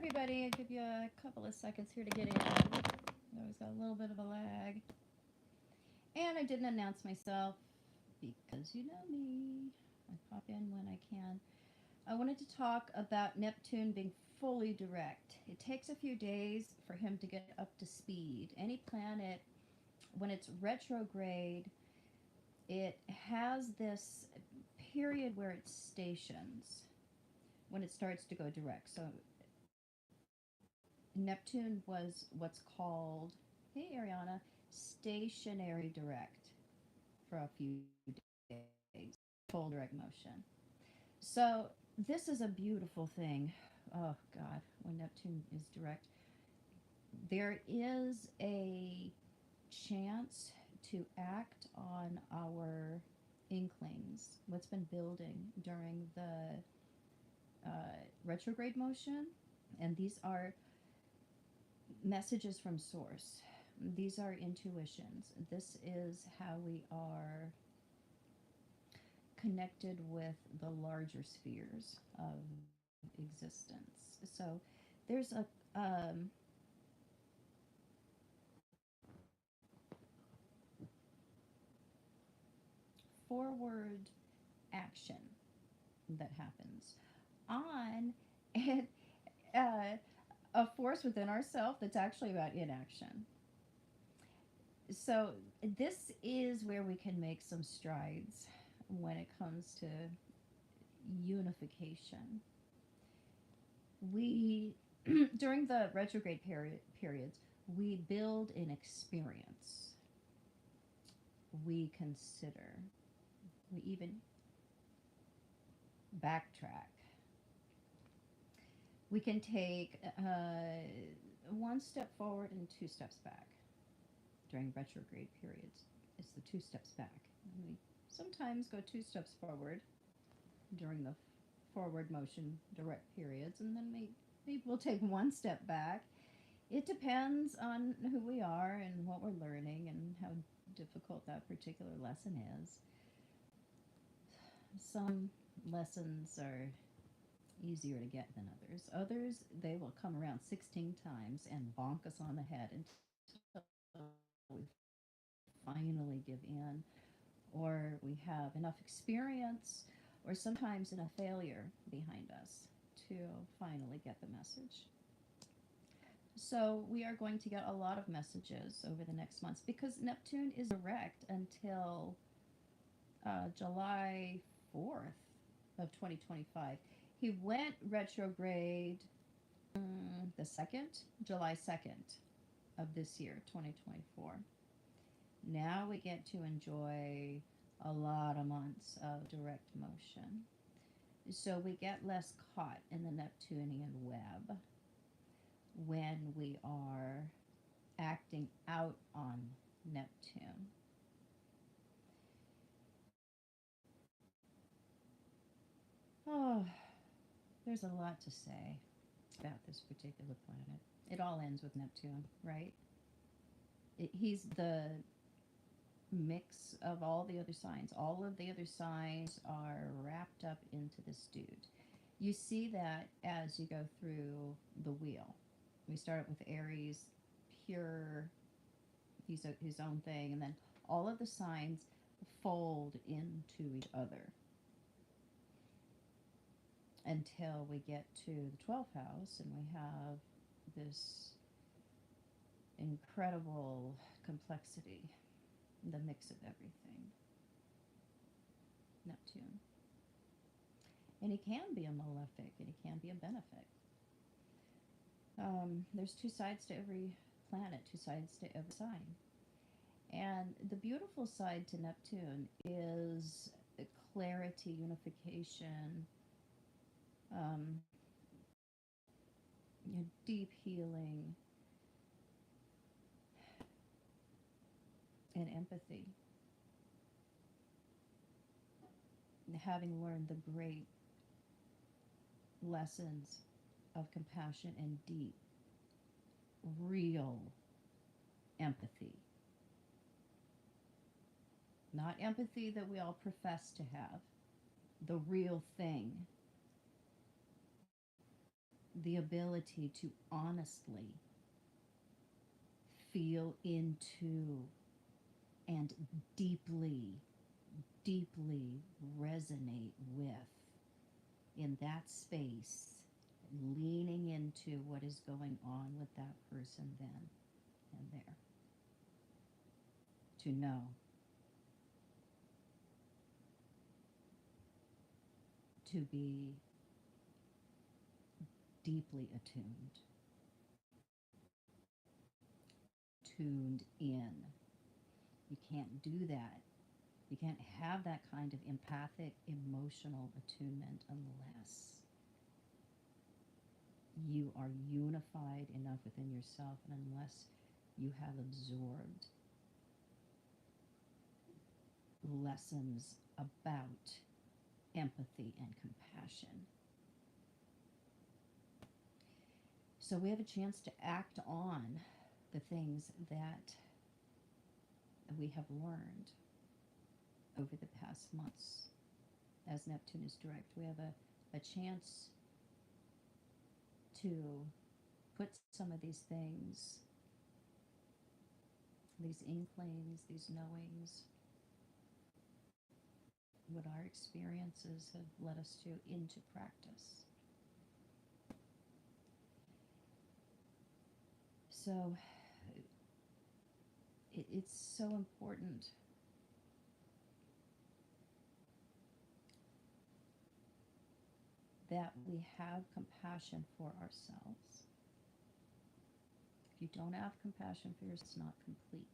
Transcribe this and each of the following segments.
everybody. I'll give you a couple of seconds here to get in. Always got a little bit of a lag. And I didn't announce myself because you know me. I pop in when I can. I wanted to talk about Neptune being fully direct. It takes a few days for him to get up to speed. Any planet, when it's retrograde, it has this period where it stations when it starts to go direct. So Neptune was what's called, hey Ariana, stationary direct for a few days, full direct motion. So this is a beautiful thing. Oh God, when Neptune is direct, there is a chance to act on our inklings, what's been building during the retrograde motion. And these are messages from source. These are intuitions. This is how we are connected with the larger spheres of existence. So there's a forward action that happens on and a force within ourselves that's actually about inaction. So this is where we can make some strides when it comes to unification. We during the retrograde periods, we build an experience. We consider. We even backtrack. We can take one step forward and two steps back during retrograde periods. It's the two steps back. And we sometimes go two steps forward during the forward motion direct periods, and then maybe we'll take one step back. It depends on who we are and what we're learning and how difficult that particular lesson is. Some lessons are easier to get than others. Others, they will come around 16 times and bonk us on the head until we finally give in, or we have enough experience, or sometimes enough failure behind us to finally get the message. So we are going to get a lot of messages over the next months because Neptune is direct until July 4th of 2025. He went retrograde the 2nd, July 2nd of this year, 2024. Now we get to enjoy a lot of months of direct motion. So we get less caught in the Neptunian web when we are acting out on Neptune. Oh, there's a lot to say about this particular planet. It all ends with Neptune, right? He's the mix of all the other signs. All of the other signs are wrapped up into this dude. You see that as you go through the wheel. We start with Aries, pure, he's his own thing, and then all of the signs fold into each other until we get to the 12th house and we have this incredible complexity, the mix of everything. Neptune. And he can be a malefic and he can be a benefic. There's two sides to every planet, two sides to every sign. And the beautiful side to Neptune is clarity, unification, um, deep healing, and empathy. Having learned the great lessons of compassion and deep, real empathy. Not empathy that we all profess to have, the real thing. the ability to honestly feel into and deeply, deeply resonate with in that space, leaning into what is going on with that person then and there. To know, to be deeply attuned, tuned in. You can't do that. You can't have that kind of empathic, emotional attunement unless you are unified enough within yourself and unless you have absorbed lessons about empathy and compassion. So we have a chance to act on the things that we have learned over the past months. As Neptune is direct, we have a chance to put some of these things, these inklings, these knowings, what our experiences have led us to, into practice. So it's so important that we have compassion for ourselves. If you don't have compassion for yourself, it's not complete.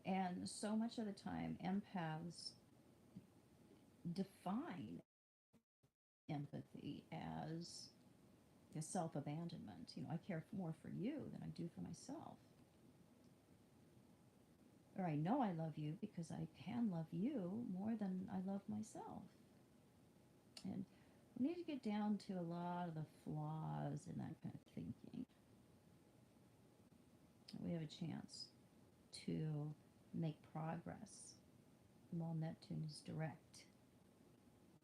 And so much of the time, empaths define empathy as a self-abandonment. I care more for you than I do for myself. Or I know I love you because I can love you more than I love myself. And we need to get down to a lot of the flaws in that kind of thinking. We have a chance to make progress while Neptune is direct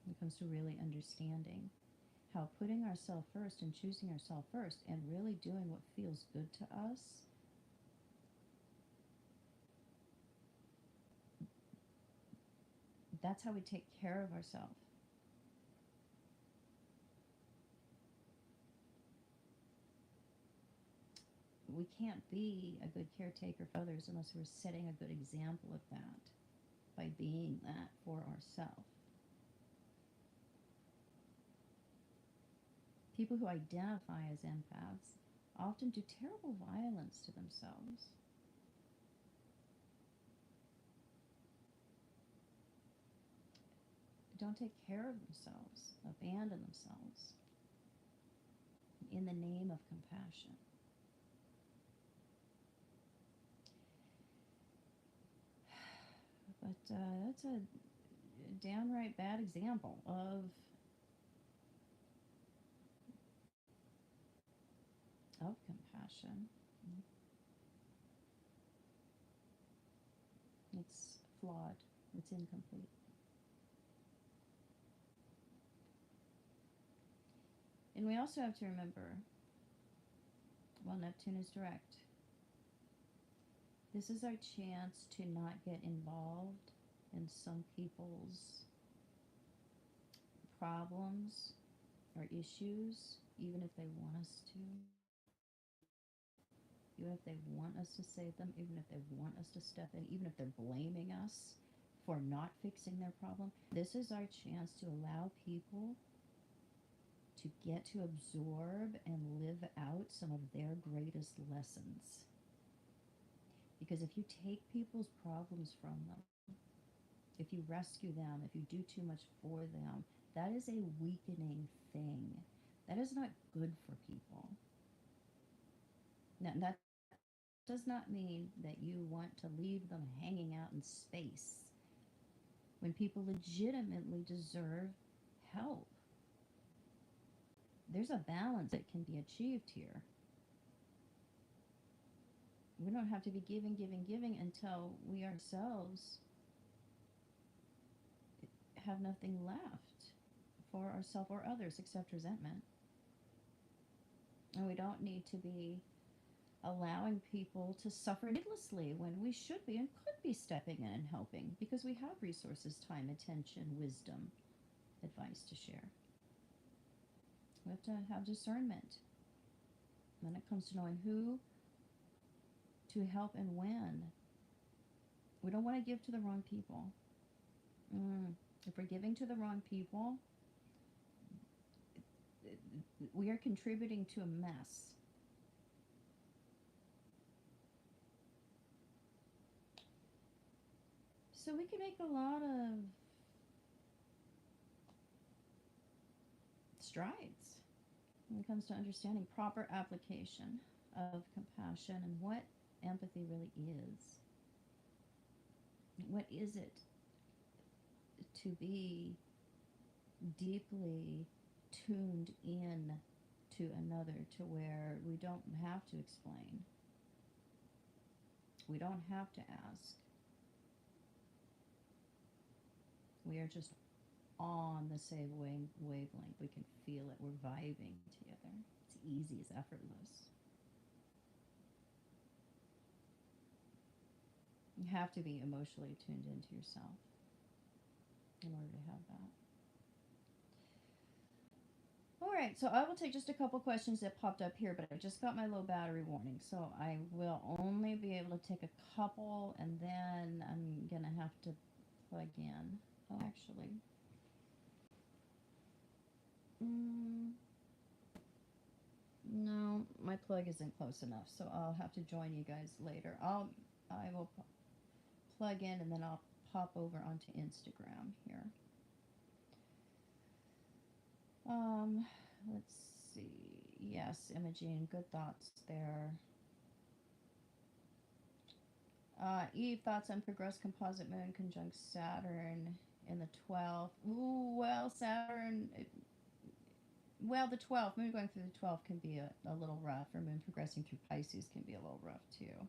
when it comes to really understanding how putting ourselves first and choosing ourselves first and really doing what feels good to us that's how we take care of ourselves. We can't be a good caretaker for others unless we're setting a good example of that by being that for ourselves. People who identify as empaths often do terrible violence to themselves. Don't take care of themselves, abandon themselves in the name of compassion. But that's a downright bad example of compassion. It's flawed. It's incomplete. And we also have to remember, while Neptune is direct, this is our chance to not get involved in some people's problems or issues, even if they want us to, even if they want us to save them, even if they want us to step in, even if they're blaming us for not fixing their problem. This is our chance to allow people to get to absorb and live out some of their greatest lessons. Because if you take people's problems from them, if you rescue them, if you do too much for them, that is a weakening thing. That is not good for people. Now, that does not mean that you want to leave them hanging out in space when people legitimately deserve help. There's a balance that can be achieved here. We don't have to be giving until we ourselves have nothing left for ourselves or others except resentment. And we don't need to be allowing people to suffer needlessly when we should be and could be stepping in and helping because we have resources, time, attention, wisdom, advice to share. We have to have discernment when it comes to knowing who to help and when. We don't want to give to the wrong people. If we're giving to the wrong people, we are contributing to a mess. So we can make a lot of strides when it comes to understanding proper application of compassion and what empathy really is. What is it to be deeply tuned in to another to where we don't have to explain? We don't have to ask. We are just on the same wavelength. We can feel it. We're vibing together. It's easy. It's effortless. You have to be emotionally tuned into yourself in order to have that. All right, so I will take just a couple questions that popped up here, but I just got my low battery warning, so I will only be able to take a couple, and then I'm going to have to plug in. Oh, actually. No, my plug isn't close enough, so I'll have to join you guys later. I will plug in, and then I'll pop over onto Instagram here. Let's see. Yes, Imogene, good thoughts there. Eve, thoughts on progressed composite moon conjunct Saturn in the 12th. Ooh, well, Saturn, well, the 12th, moon going through the 12th can be a little rough, or moon progressing through Pisces can be a little rough too.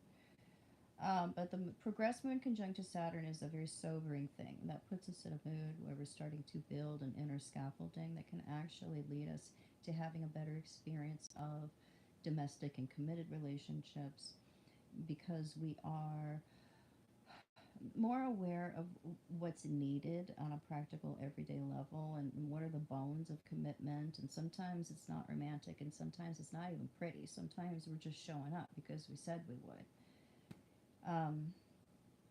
But the progressed moon conjunct to Saturn is a very sobering thing. That puts us in a mood where we're starting to build an inner scaffolding that can actually lead us to having a better experience of domestic and committed relationships because we are more aware of what's needed on a practical everyday level and what are the bones of commitment. And sometimes it's not romantic, and sometimes it's not even pretty. Sometimes we're just showing up because we said we would.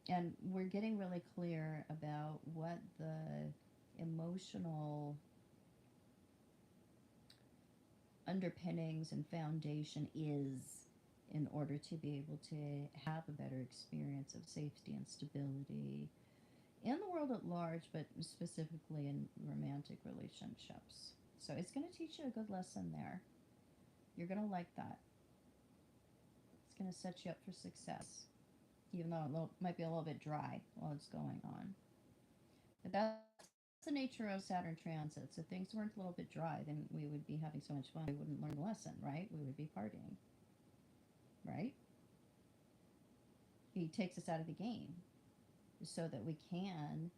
And we're getting really clear about what the emotional underpinnings and foundation is in order to be able to have a better experience of safety and stability in the world at large, but specifically in romantic relationships. So it's going to teach you a good lesson there. You're going to like that. It's going to set you up for success, even though it might be a little bit dry while it's going on. But that's the nature of Saturn transits. If things weren't a little bit dry, then we would be having so much fun. We wouldn't learn the lesson, right? We would be partying, right? He takes us out of the game so that we can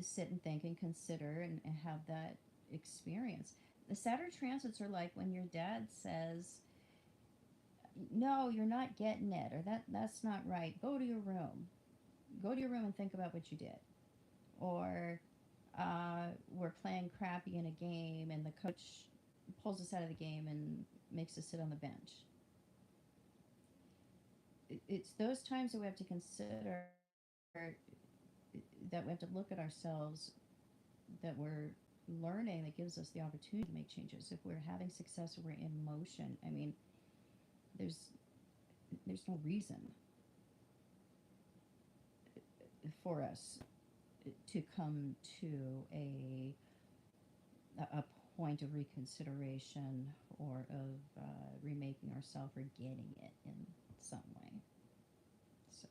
sit and think and consider and have that experience. The Saturn transits are like when your dad says, no, you're not getting it, or that's not right. Go to your room. Go to your room and think about what you did. Or we're playing crappy in a game and the coach pulls us out of the game and makes us sit on the bench. It's those times that we have to consider, that we have to look at ourselves, that we're learning, that gives us the opportunity to make changes. If we're having success or we're in motion, I mean, there's no reason for us to come to a point of reconsideration or of remaking ourselves or getting it in some way. So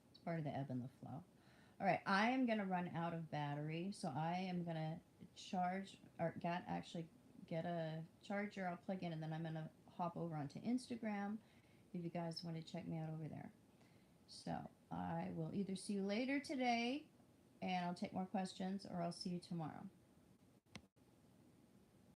it's part of the ebb and the flow. All right, I am going to run out of battery, so I am going to charge, or get a charger. I'll plug in, and then I'm going to hop over onto Instagram if you guys want to check me out over there. So I will either see you later today and I'll take more questions, or I'll see you tomorrow.